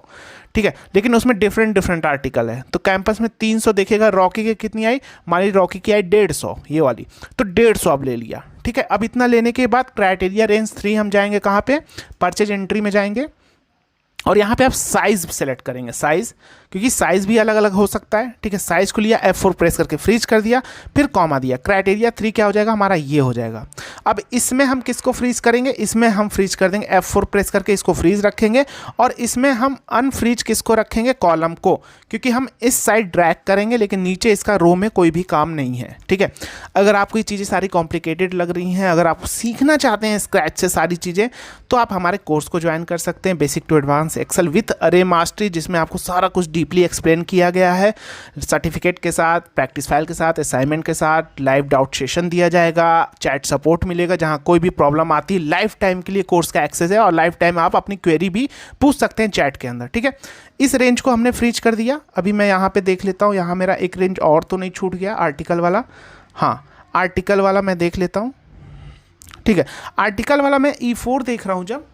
ठीक है, लेकिन उसमें डिफरेंट आर्टिकल है, तो कैंपस में 300 देखेगा। रॉकी की कितनी आई, मान लीजिए रॉकी की आई 150, ये वाली, तो 150 अब ले लिया, ठीक है। अब इतना लेने के बाद क्राइटेरिया रेंज 3 हम जाएंगे कहाँ पे, परचेज एंट्री में जाएंगे और यहाँ पे आप साइज सेलेक्ट करेंगे, साइज, क्योंकि साइज भी अलग अलग हो सकता है, ठीक है। साइज को लिया, F4 प्रेस करके फ्रीज कर दिया, फिर कॉमा दिया। क्राइटेरिया 3 क्या हो जाएगा हमारा, ये हो जाएगा। अब इसमें हम किसको फ्रीज करेंगे, इसमें हम फ्रीज कर देंगे, F4 प्रेस करके इसको फ्रीज रखेंगे और इसमें हम अनफ्रीज किसको रखेंगे, कॉलम को, क्योंकि हम इस साइड ड्रैग करेंगे, लेकिन नीचे इसका रो में कोई भी काम नहीं है, ठीक है। अगर आपको ये चीज़ें सारी कॉम्प्लिकेटेड लग रही हैं, अगर आप सीखना चाहते हैं स्क्रैच से सारी चीज़ें, तो आप हमारे कोर्स को ज्वाइन कर सकते हैं, बेसिक टू एडवांस से एक्सेल विथ अरे मास्टरी, जिसमें आपको सारा कुछ डीपली एक्सप्लेन किया गया है, सर्टिफिकेट के साथ, प्रैक्टिस फाइल के साथ, असाइनमेंट के साथ, लाइव डाउट सेशन दिया जाएगा, चैट सपोर्ट मिलेगा, जहाँ कोई भी प्रॉब्लम आती है लाइफ टाइम के लिए कोर्स का एक्सेस है और लाइफ टाइम आप अपनी क्वेरी भी पूछ सकते हैं चैट के अंदर, ठीक है। इस रेंज को हमने फ्रीज कर दिया। अभी मैं यहाँ पे देख लेता हूँ, यहाँ मेरा एक रेंज और तो नहीं छूट गया आर्टिकल वाला। हाँ, आर्टिकल वाला मैं देख लेता हूँ, ठीक है। आर्टिकल वाला मैं E4 देख रहा हूँ जब,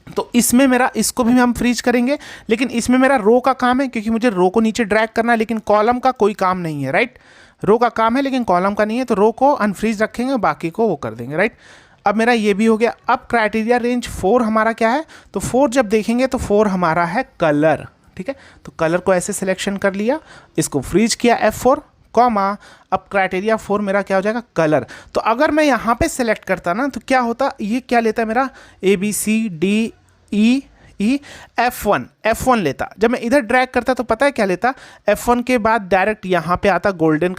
तो इसमें मेरा, इसको भी हम फ्रीज करेंगे, लेकिन इसमें मेरा रो का काम है क्योंकि मुझे रो को नीचे ड्रैग करना है, लेकिन कॉलम का कोई काम नहीं है, राइट। रो का काम है लेकिन कॉलम का नहीं है, तो रो को अनफ्रीज रखेंगे, बाकी को वो कर देंगे, राइट। अब मेरा ये भी हो गया। अब क्राइटेरिया रेंज 4 हमारा क्या है, तो 4 जब देखेंगे तो 4 हमारा है कलर, ठीक है। तो कलर को ऐसे सिलेक्शन कर लिया, इसको फ्रीज किया F4, कॉमा, अब क्राइटेरिया 4 मेरा क्या हो जाएगा, कलर। तो अगर मैं यहाँ पे सेलेक्ट करता ना तो क्या होता, ये क्या लेता है मेरा ABCDE F1 लेता। जब मैं इधर ड्रैग करता तो पता है क्या लेता, F1 के बाद डायरेक्ट यहाँ पे आता गोल्डन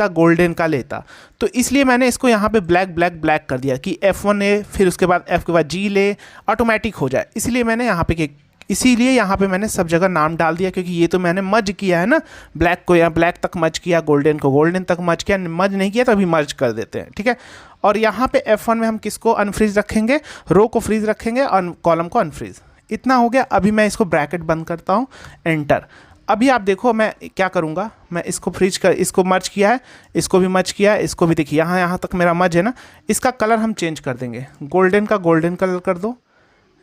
का लेता। तो इसलिए मैंने इसको यहाँ पे ब्लैक कर दिया कि F1 ले, फिर उसके बाद F के बाद G ले, ऑटोमेटिक हो जाए। इसलिए मैंने यहाँ पे मैंने सब जगह नाम डाल दिया, क्योंकि ये तो मैंने मर्ज किया है ना, ब्लैक को यहाँ ब्लैक तक मर्ज किया, गोल्डन को गोल्डन तक मर्ज किया, मर्ज नहीं किया तो अभी मर्ज कर देते हैं, ठीक है। और यहाँ पे F1 में हम किसको अनफ्रीज रखेंगे, रो को फ्रीज रखेंगे और कॉलम को अनफ्रीज। इतना हो गया। अभी मैं इसको ब्रैकेट बंद करता हूँ, एंटर। अभी आप देखो मैं क्या करूँगा, मैं इसको इसको मर्ज किया है, इसको भी मर्ज किया है, इसको भी देखिए यहाँ तक मेरा मर्ज है ना। इसका कलर हम चेंज कर देंगे, गोल्डन का गोल्डन कलर कर दो,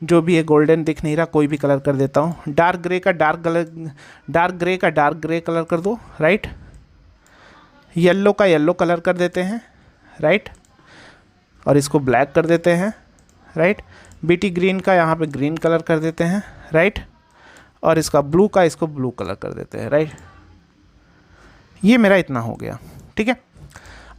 जो भी है गोल्डन दिख नहीं रहा, कोई भी कलर कर देता हूँ। डार्क ग्रे का डार्क ग्रे कलर कर दो, राइट। येलो का येलो कलर कर देते हैं, राइट। और इसको ब्लैक कर देते हैं, राइट। बीटी ग्रीन का यहाँ पे ग्रीन कलर कर देते हैं, राइट। और इसका ब्लू का इसको ब्लू कलर कर देते हैं, राइट। ये मेरा इतना हो गया, ठीक है।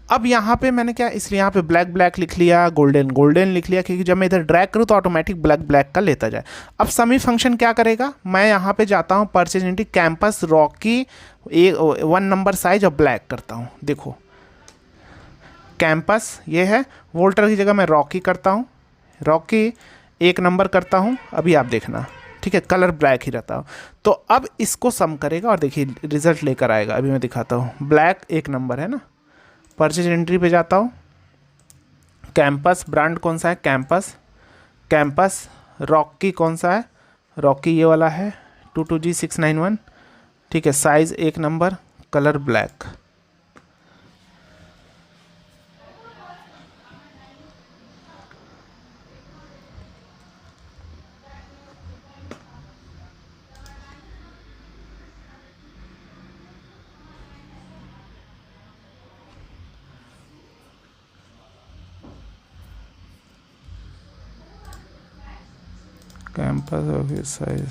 अब यहाँ पे मैंने क्या, इसलिए यहाँ पे ब्लैक लिख लिया, गोल्डन लिख लिया, क्योंकि जब मैं इधर ड्रैग करूँ तो ऑटोमेटिक ब्लैक का लेता जाए। अब समी फंक्शन क्या करेगा, मैं यहाँ पे जाता हूँ purchase entry, campus Rocky 1 number size और ब्लैक करता हूँ। देखो कैंपस ये है, वोल्टर की जगह मैं रॉकी करता हूँ, रॉकी 1 नंबर करता हूँ। अभी आप देखना, ठीक है, कलर ब्लैक ही रहता हो। तो अब इसको सम करेगा और देखिए रिजल्ट लेकर आएगा। अभी मैं दिखाता हूँ, ब्लैक 1 नंबर है ना। परचेज एंट्री पे जाता हूँ, कैंपस ब्रांड कौन सा है, कैंपस रॉकी कौन सा है, रॉकी ये वाला है 22G691, ठीक है। Size 1 number, colour black. Campus office size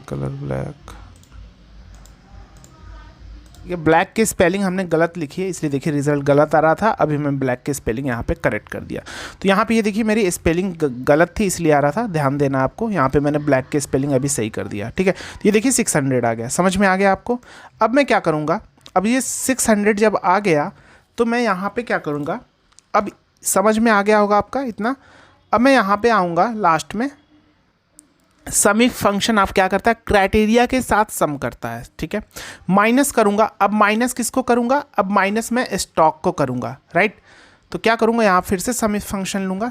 colour black. ये ब्लैक की स्पेलिंग हमने गलत लिखी है, इसलिए देखिए रिजल्ट गलत आ रहा था। अभी मैं ब्लैक की स्पेलिंग यहाँ पे करेक्ट कर दिया। तो यहाँ पे ये देखिए मेरी स्पेलिंग गलत थी इसलिए आ रहा था, ध्यान देना आपको। यहाँ पे मैंने ब्लैक की स्पेलिंग अभी सही कर दिया, ठीक है। तो ये देखिए 600 आ गया, समझ में आ गया आपको। अब मैं क्या करूँगा, अब ये 600 जब आ गया तो मैं यहाँ पर क्या करूँगा, अब समझ में आ गया होगा आपका इतना। अब मैं यहाँ पे आऊँगा लास्ट में, समिक फंक्शन आप क्या करता है, क्राइटेरिया के साथ सम करता है, ठीक है। माइनस करूँगा, अब माइनस किसको करूँगा, अब माइनस मैं स्टॉक को करूँगा, राइट। तो क्या करूँगा, यहाँ फिर से सम इफ फंक्शन लूँगा,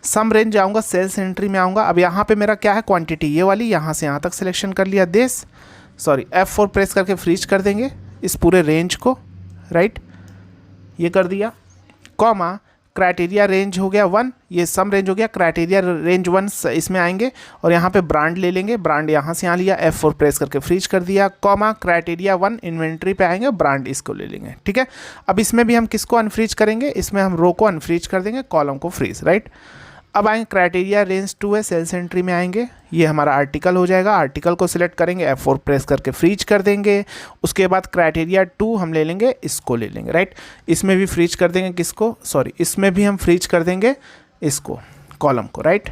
सम रेंज जाऊँगा, सेल्स एंट्री में आऊँगा। अब यहाँ पे मेरा क्या है, क्वांटिटी ये वाली, यहाँ से यहाँ तक सिलेक्शन कर लिया, F4 प्रेस करके फ्रीज कर देंगे इस पूरे रेंज को, राइट। ये कर दिया, कॉमा, क्राइटेरिया रेंज हो गया 1, ये सम रेंज हो गया, क्राइटेरिया रेंज 1 इसमें आएंगे और यहाँ पे ब्रांड ले लेंगे, ब्रांड यहाँ से यहाँ लिया, F4 प्रेस करके फ्रीज कर दिया, कॉमा, क्राइटेरिया 1 इन्वेंट्री पे आएंगे, ब्रांड इसको ले लेंगे, ठीक है। अब इसमें भी हम किसको अनफ्रीज करेंगे, इसमें हम रो को अनफ्रीज कर देंगे, कॉलम को फ्रीज, राइट। अब आएंगे क्राइटेरिया रेंज 2 है, सेल्स एंट्री में आएंगे, ये हमारा आर्टिकल हो जाएगा, आर्टिकल को सिलेक्ट करेंगे, F4 प्रेस करके फ्रीज कर देंगे। उसके बाद क्राइटेरिया 2 हम ले लेंगे, इसको ले लेंगे, राइट। इसमें भी फ्रीज कर देंगे किसको, इसमें भी हम फ्रीज कर देंगे इसको, कॉलम को, राइट।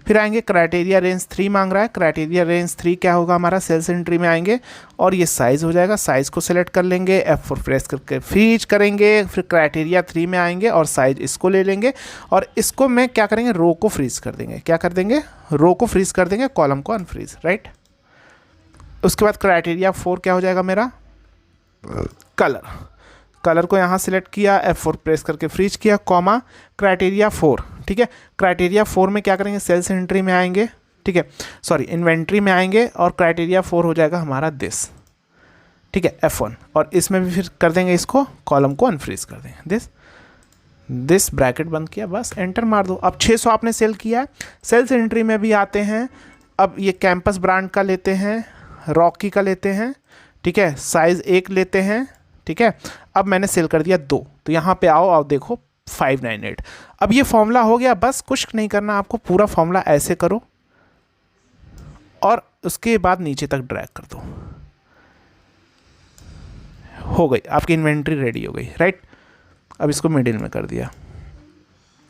फिर आएंगे क्राइटेरिया रेंज 3 मांग रहा है, क्राइटेरिया रेंज 3 क्या होगा हमारा, सेल्स एंट्री में आएंगे और ये साइज़ हो जाएगा, साइज़ को सिलेक्ट कर लेंगे, F4 प्रेस करके फ्रीज करेंगे, फिर क्राइटेरिया 3 में आएंगे और साइज इसको ले लेंगे और इसको मैं क्या करेंगे, रो को फ्रीज कर देंगे, क्या कर देंगे, रो को फ्रीज कर देंगे, कॉलम को अनफ्रीज, राइट। उसके बाद क्राइटेरिया 4 क्या हो जाएगा मेरा, कलर, कलर को यहाँ सिलेक्ट किया, F4 प्रेस करके फ्रीज किया, कॉमा क्राइटेरिया 4, ठीक है। क्राइटेरिया 4 में क्या करेंगे, सेल्स एंट्री में आएंगे, ठीक है, सॉरी इन्वेंट्री में आएंगे और क्राइटेरिया 4 हो जाएगा हमारा दिस, ठीक है, F1 और इसमें भी फिर कर देंगे इसको, कॉलम को अनफ्रीज कर देंगे, दिस ब्रैकेट बंद किया, बस एंटर मार दो। अब 600 आपने सेल किया है। सेल्स एंट्री में भी आते हैं, अब ये कैंपस ब्रांड का लेते हैं, रॉकी का लेते हैं, ठीक है, साइज़ 1 लेते हैं, ठीक है। अब मैंने सेल कर दिया 2, तो यहाँ पे आओ और देखो 598। अब ये फॉर्मूला हो गया, बस कुछ नहीं करना आपको, पूरा फॉर्मूला ऐसे करो और उसके बाद नीचे तक ड्रैग कर दो, हो गई आपकी इन्वेंट्री रेडी हो गई, राइट। अब इसको मिडिल में कर दिया।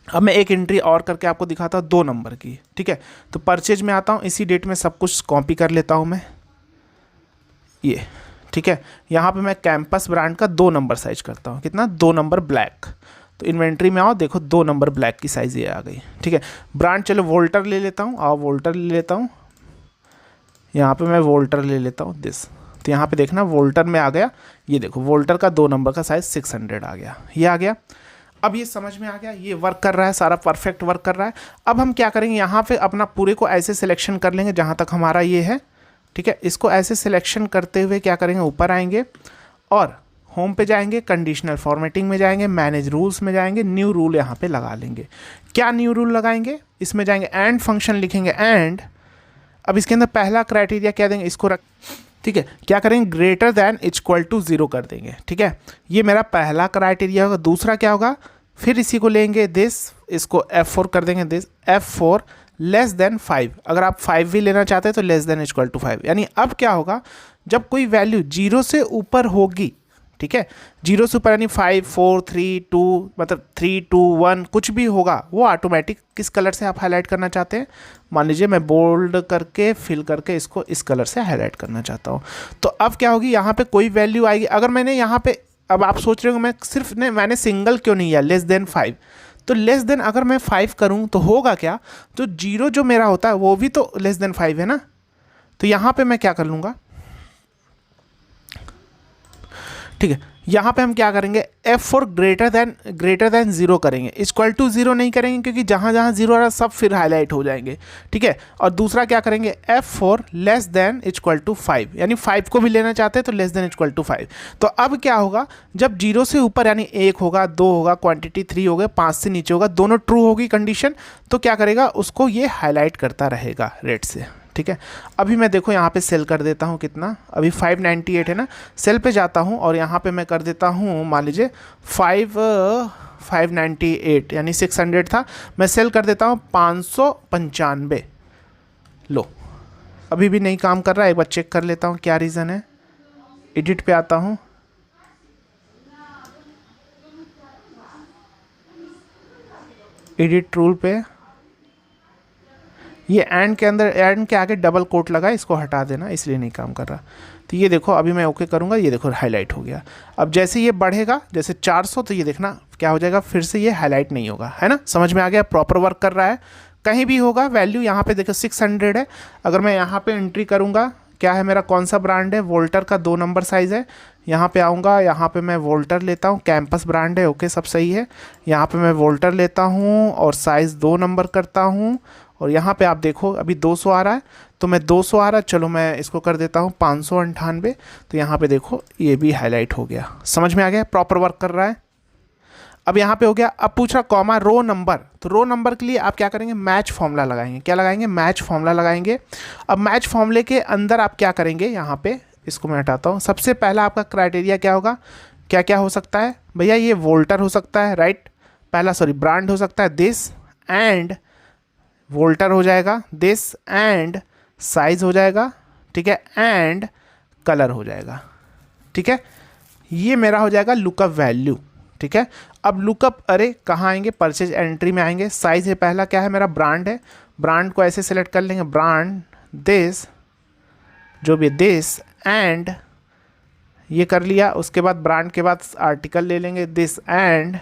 अब मैं एक एंट्री और करके आपको दिखाता हूँ 2 नंबर की, ठीक है। तो परचेज में आता हूँ, इसी डेट में सब कुछ कॉपी कर लेता हूँ मैं, ये ठीक है। यहाँ पे मैं कैंपस ब्रांड का 2 नंबर साइज करता हूँ, कितना, 2 नंबर ब्लैक। तो इन्वेंट्री में आओ, देखो 2 नंबर ब्लैक की साइज़ ये आ गई, ठीक है। ब्रांड चलो वोल्टर ले लेता हूँ, आओ वोल्टर ले लेता हूँ, यहाँ पे मैं वोल्टर ले लेता हूँ दिस। तो यहाँ पे देखना वोल्टर में आ गया, ये देखो वोल्टर का 2 नंबर का साइज़ 600 आ गया, ये आ गया। अब ये समझ में आ गया, ये वर्क कर रहा है, सारा परफेक्ट वर्क कर रहा है। अब हम क्या करेंगे, यहाँ पे अपना पूरे को ऐसे सिलेक्शन कर लेंगे जहाँ तक हमारा ये है, ठीक है। इसको ऐसे सिलेक्शन करते हुए क्या करेंगे, ऊपर आएंगे और होम पे जाएंगे, कंडीशनल फॉर्मेटिंग में जाएंगे, मैनेज रूल्स में जाएंगे, न्यू रूल यहाँ पे लगा लेंगे। क्या न्यू रूल लगाएंगे, इसमें जाएंगे एंड फंक्शन लिखेंगे, एंड अब इसके अंदर पहला क्राइटेरिया क्या देंगे, इसको रख, ठीक है। क्या करेंगे, ग्रेटर दैन इक्वल टू 0 कर देंगे, ठीक है। ये मेरा पहला क्राइटेरिया होगा। दूसरा क्या होगा, फिर इसी को लेंगे दिस, इसको F4 कर देंगे दिस, F4 लेस देन 5। अगर आप 5 भी लेना चाहते हैं तो लेस देन इक्वल टू 5। यानी अब क्या होगा, जब कोई वैल्यू 0 से ऊपर होगी, ठीक है, 0 से ऊपर यानी 5, 4, 3, 2, मतलब 3, 2, 1 कुछ भी होगा, वो ऑटोमेटिक किस कलर से आप हाईलाइट करना चाहते हैं, मान लीजिए मैं बोल्ड करके फिल करके इसको इस कलर से हाईलाइट करना चाहता हूँ। तो अब क्या होगी, यहाँ पे कोई वैल्यू आएगी, अगर मैंने यहाँ पे, अब आप सोच रहे हो मैं सिर्फ ने मैंने सिंगल क्यों नहीं किया, लेस देन 5, तो लेस देन अगर मैं 5 करूँ तो होगा क्या, तो 0 जो मेरा होता है वो भी तो लेस देन 5 है ना। तो यहाँ पे मैं क्या कर लूँगा, ठीक है, यहाँ पे हम क्या करेंगे, F4 ग्रेटर देन 0 करेंगे, इक्वल टू 0 नहीं करेंगे क्योंकि जहाँ जहाँ 0 आ रहा है सब फिर हाईलाइट हो जाएंगे, ठीक है। और दूसरा क्या करेंगे, F4 less than equal to 5, यानी 5 को भी लेना चाहते हैं तो लेस देन इक्वल टू 5। तो अब क्या होगा, जब 0 से ऊपर यानी 1 होगा, 2 होगा, क्वांटिटी 3 हो गए, 5 से नीचे होगा, दोनों ट्रू होगी कंडीशन, तो क्या करेगा, उसको ये हाईलाइट करता रहेगा रेड से, ठीक है। अभी मैं देखो यहाँ पे सेल कर देता हूँ, कितना, अभी 598 है ना, सेल पे जाता हूँ और यहाँ पे मैं कर देता हूँ, मान लीजिए 598 यानी 600 था, मैं सेल कर देता हूँ 595। लो अभी भी नहीं काम कर रहा है, एक बार चेक कर लेता हूँ क्या रीज़न है। एडिट पे आता हूँ, एडिट रूल पे, ये एंड के अंदर, एंड के आगे डबल कोट लगा, इसको हटा देना, इसलिए नहीं काम कर रहा। तो ये देखो अभी मैं ओके करूँगा, ये देखो हाईलाइट हो गया। अब जैसे ये बढ़ेगा, जैसे 400, तो ये देखना क्या हो जाएगा, फिर से ये हाईलाइट नहीं होगा, है ना, समझ में आ गया, प्रॉपर वर्क कर रहा है। कहीं भी होगा वैल्यू, यहाँ पे देखो 600 है, अगर मैं यहाँ पे एंट्री करूँगा, क्या है मेरा, कौन सा ब्रांड है, वोल्टर का 2 नंबर साइज़ है, यहाँ पे आऊँगा, यहाँ पे मैं वोल्टर लेता हूँ, कैंपस ब्रांड है, ओके सब सही है, यहाँ पे मैं वोल्टर लेता हूँ और साइज़ 2 नंबर करता हूँ, और यहाँ पे आप देखो अभी 200 आ रहा है, तो मैं 200 आ रहा है, चलो मैं इसको कर देता हूँ 598। तो यहाँ पे देखो ये भी हाईलाइट हो गया, समझ में आ गया, प्रॉपर वर्क कर रहा है। अब यहाँ पे हो गया। अब पूछ रहा कॉमा रो नंबर, तो रो नंबर के लिए आप क्या करेंगे, मैच फॉर्मूला लगाएंगे, क्या लगाएंगे, मैच फॉर्मूला लगाएंगे। अब मैच फॉर्मूले के अंदर आप क्या करेंगे, यहाँ पे इसको मैं हटाता हूँ, सबसे पहला आपका क्राइटेरिया क्या होगा, क्या क्या हो सकता है भैया, ये वोल्टर हो सकता है, राइट, पहला सॉरी ब्रांड हो सकता है दिस, एंड वोल्टर हो जाएगा दिस, एंड साइज हो जाएगा, ठीक है, एंड कलर हो जाएगा, ठीक है। ये मेरा हो जाएगा लुकअप वैल्यू, ठीक है। अब लुकअप अरे कहाँ आएंगे, परचेज एंट्री में आएंगे। साइज है पहला, क्या है मेरा ब्रांड है, ब्रांड को ऐसे सेलेक्ट कर लेंगे, ब्रांड दिस, जो भी दिस एंड, ये कर लिया। उसके बाद ब्रांड के बाद आर्टिकल ले लेंगे दिस एंड,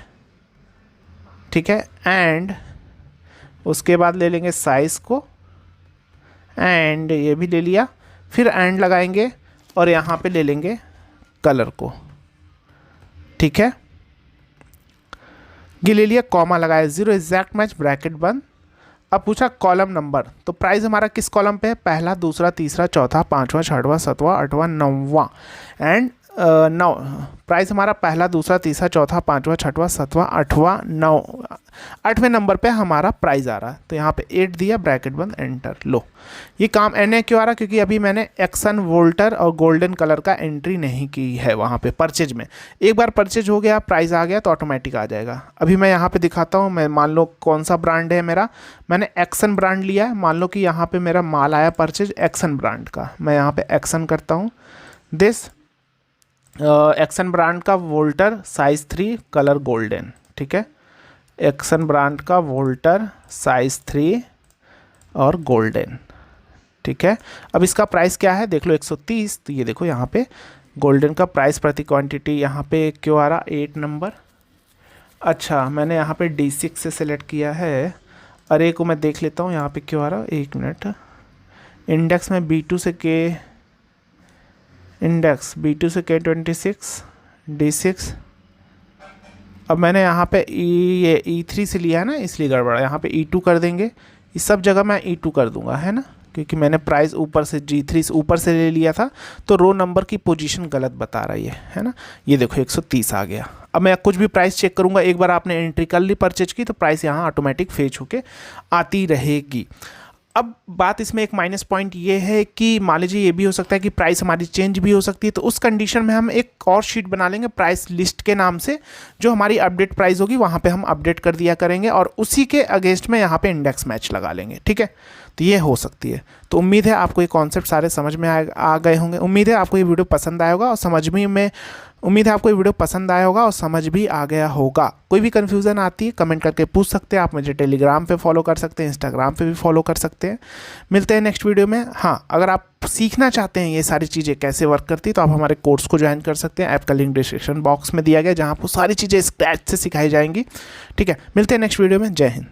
ठीक है, एंड उसके बाद ले लेंगे साइज को एंड, ये भी ले लिया। फिर एंड लगाएंगे और यहाँ पे ले लेंगे कलर को, ठीक है, ये ले लिया, कॉमा लगाया, 0 एग्जैक्ट मैच, ब्रैकेट बंद। अब पूछा कॉलम नंबर, तो प्राइस हमारा किस कॉलम पे है, पहला, दूसरा, तीसरा, चौथा, पांचवा, छठवां, सातवां, आठवां, नौवां एंड 9। प्राइस हमारा पहला, दूसरा, तीसरा, चौथा, पांचवा, छठवां, सातवां, आठवां, 9, 8वें नंबर पे हमारा प्राइस आ रहा है। तो यहाँ पे 8 दिया, ब्रैकेट बंद, एंटर। लो, ये काम एन क्यों आ रहा है, क्योंकि अभी मैंने एक्सन, वोल्टर और गोल्डन कलर का एंट्री नहीं की है वहाँ पे परचेज में। एक बार परचेज हो गया, प्राइस आ गया तो ऑटोमेटिक आ जाएगा। अभी मैं यहाँ पे दिखाता हूँ, मैं मान लो कौन सा ब्रांड है मेरा, मैंने एक्सन ब्रांड लिया है। मान लो कि यहाँ पे मेरा माल आया परचेज एक्सन ब्रांड का, मैं यहाँ पे एक्सन करता हूँ, दिस एक्सन ब्रांड का वोल्टर साइज 3 कलर गोल्डन, ठीक है, एक्सन ब्रांड का वोल्टर साइज 3 और गोल्डन, ठीक है। अब इसका प्राइस क्या है देख लो, 130। तो ये देखो यहाँ पे गोल्डन का प्राइस प्रति क्वांटिटी यहाँ पे क्यों आ रहा, 8 नंबर। अच्छा, मैंने यहाँ पे D6 से सिलेक्ट किया है, अरे को मैं देख लेता हूँ यहाँ पे क्यों आ रहा, 1 मिनट। इंडेक्स में B2 से B2 से K26 D6। अब मैंने यहाँ पे ये E3 से लिया है ना, इसलिए गड़बड़ा, यहाँ पे E2 कर देंगे। इस सब जगह मैं E2 कर दूंगा, है ना, क्योंकि मैंने प्राइस ऊपर से G3 से ऊपर से ले लिया था, तो रो नंबर की पोजीशन गलत बता रही है ना। ये देखो 130 आ गया। अब मैं कुछ भी प्राइस चेक करूँगा, एक बार आपने एंट्री कर ली परचेज की, तो प्राइस यहाँ ऑटोमेटिक फेच होके आती रहेगी। अब बात इसमें एक माइनस पॉइंट ये है कि मान लीजिए ये भी हो सकता है कि प्राइस हमारी चेंज भी हो सकती है, तो उस कंडीशन में हम एक और शीट बना लेंगे प्राइस लिस्ट के नाम से, जो हमारी अपडेट प्राइस होगी वहाँ पे हम अपडेट कर दिया करेंगे और उसी के अगेंस्ट में यहाँ पे इंडेक्स मैच लगा लेंगे, ठीक है। तो ये हो सकती है। तो उम्मीद है आपको ये कॉन्सेप्ट सारे समझ में आ गए होंगे। उम्मीद है आपको ये वीडियो पसंद आया होगा और समझ भी आ गया होगा। कोई भी कन्फ्यूज़न आती है कमेंट करके पूछ सकते हैं आप, मुझे टेलीग्राम पे फॉलो कर सकते हैं, इंस्टाग्राम पे भी फॉलो कर सकते हैं। मिलते हैं नेक्स्ट वीडियो में। हाँ, अगर आप सीखना चाहते हैं ये सारी चीज़ें कैसे वर्क करती है, तो आप हमारे कोर्स को ज्वाइन कर सकते हैं। ऐप का लिंक डिस्क्रिप्शन बॉक्स में दिया गया, जहाँ आपको सारी चीज़ें स्क्रैच से सिखाई जाएंगी, ठीक है। मिलते हैं नेक्स्ट वीडियो में। जय हिंद।